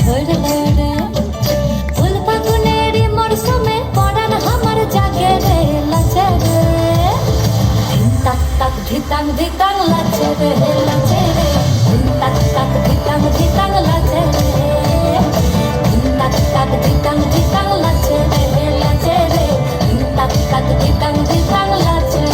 ঝরলে রে ফুল ফাগুনের মরশুমে পরাণ আমার জাগে রে লাচে রে ধিন তাক তাক ধিতাং ধিতাং লাচে রে লাচে রে ধিন তাক তাক ধিতাং ধিতাং লাচে রে ধিন তাক তাক ধিতাং ধিতাং লাচে রে লাচে রে ধিন তাক তাক ধিতাং ধিতাং লাচে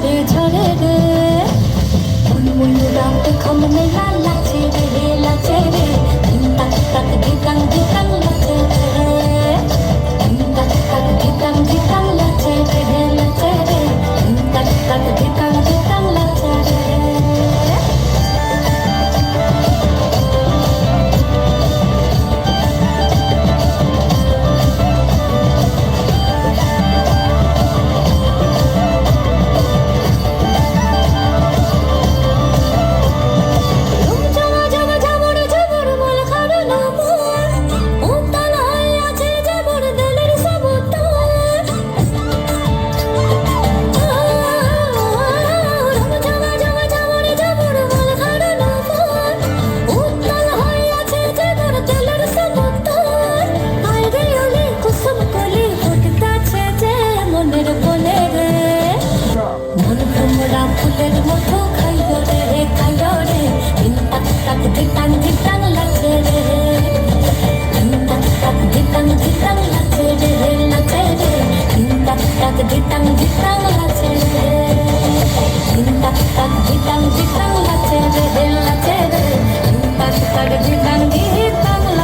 রে ঝরে রে মুনমুন রাতে খমনে লাচে রে লাচে রে ধিন তাক তাক ধিতাং ধিতাং